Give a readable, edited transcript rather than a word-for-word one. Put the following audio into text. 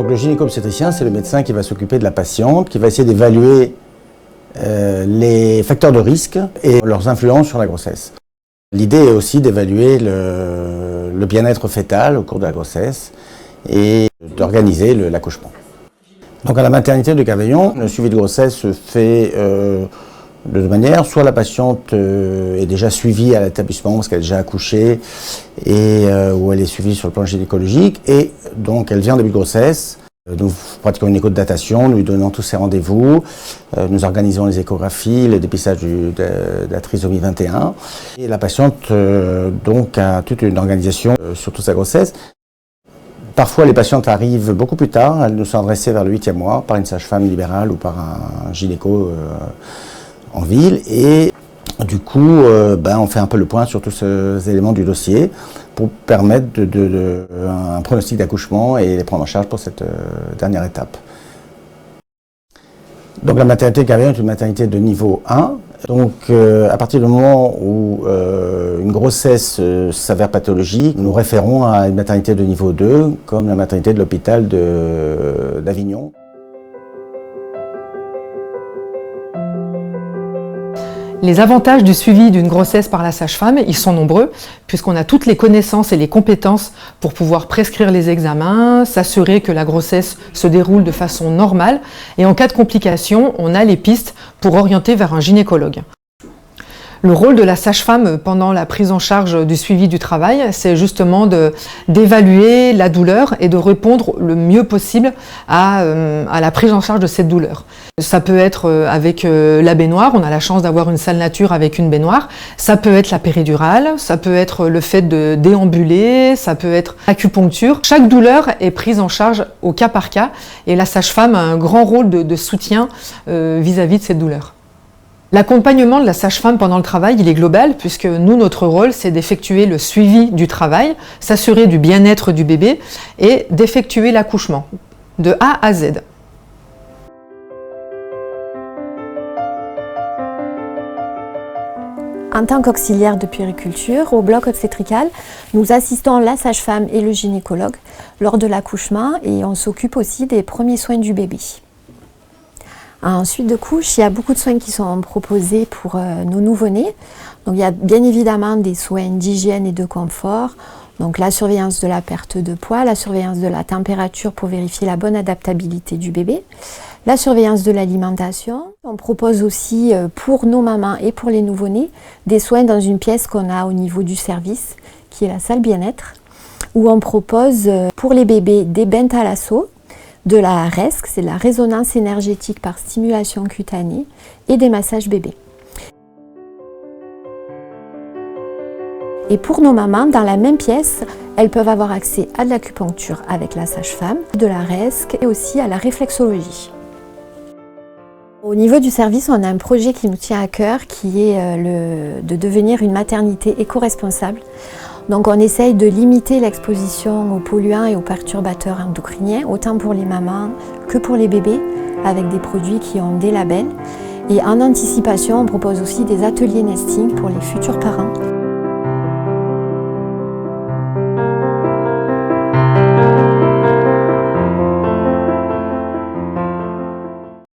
Donc le gynéco-obstétricien, c'est le médecin qui va s'occuper de la patiente, qui va essayer d'évaluer les facteurs de risque et leurs influences sur la grossesse. L'idée est aussi d'évaluer le bien-être fœtal au cours de la grossesse et d'organiser l'accouchement. Donc à la maternité de Cavaillon, le suivi de grossesse se fait de deux manières. Soit la patiente est déjà suivie à l'établissement parce qu'elle est déjà accouchée et où elle est suivie sur le plan gynécologique, et donc elle vient en début de grossesse. Nous pratiquons une écho de datation, nous lui donnons tous ses rendez-vous, nous organisons les échographies, le dépistage de la trisomie 21. Et la patiente donc a toute une organisation sur toute sa grossesse. Parfois les patientes arrivent beaucoup plus tard, elles nous sont adressées vers le 8e mois par une sage-femme libérale ou par un gynéco en ville, et du coup on fait un peu le point sur tous ces éléments du dossier pour permettre un pronostic d'accouchement et les prendre en charge pour cette dernière étape. Donc la maternité de Cavaillon est une maternité de niveau 1. Donc à partir du moment où une grossesse s'avère pathologique, nous référons à une maternité de niveau 2, comme la maternité de l'hôpital d'Avignon. Les avantages du suivi d'une grossesse par la sage-femme, ils sont nombreux, puisqu'on a toutes les connaissances et les compétences pour pouvoir prescrire les examens, s'assurer que la grossesse se déroule de façon normale, et en cas de complications, on a les pistes pour orienter vers un gynécologue. Le rôle de la sage-femme pendant la prise en charge du suivi du travail, c'est justement d'évaluer la douleur et de répondre le mieux possible à la prise en charge de cette douleur. Ça peut être avec la baignoire, on a la chance d'avoir une salle nature avec une baignoire. Ça peut être la péridurale, ça peut être le fait de déambuler, ça peut être l'acupuncture. Chaque douleur est prise en charge au cas par cas, et la sage-femme a un grand rôle de soutien vis-à-vis de cette douleur. L'accompagnement de la sage-femme pendant le travail, il est global, puisque nous, notre rôle, c'est d'effectuer le suivi du travail, s'assurer du bien-être du bébé et d'effectuer l'accouchement, de A à Z. En tant qu'auxiliaire de puériculture, au bloc obstétrical, nous assistons la sage-femme et le gynécologue lors de l'accouchement, et on s'occupe aussi des premiers soins du bébé. Ensuite de couche, il y a beaucoup de soins qui sont proposés pour nos nouveau-nés. Donc, il y a bien évidemment des soins d'hygiène et de confort, donc la surveillance de la perte de poids, la surveillance de la température pour vérifier la bonne adaptabilité du bébé, la surveillance de l'alimentation. On propose aussi pour nos mamans et pour les nouveau-nés des soins dans une pièce qu'on a au niveau du service, qui est la salle bien-être, où on propose pour les bébés des bains thalasso, de la RESC, c'est la résonance énergétique par stimulation cutanée, et des massages bébés. Et pour nos mamans, dans la même pièce, elles peuvent avoir accès à de l'acupuncture avec la sage-femme, de la RESC et aussi à la réflexologie. Au niveau du service, on a un projet qui nous tient à cœur, qui est de devenir une maternité éco-responsable. Donc on essaye de limiter l'exposition aux polluants et aux perturbateurs endocriniens, autant pour les mamans que pour les bébés, avec des produits qui ont des labels. Et en anticipation, on propose aussi des ateliers nesting pour les futurs parents.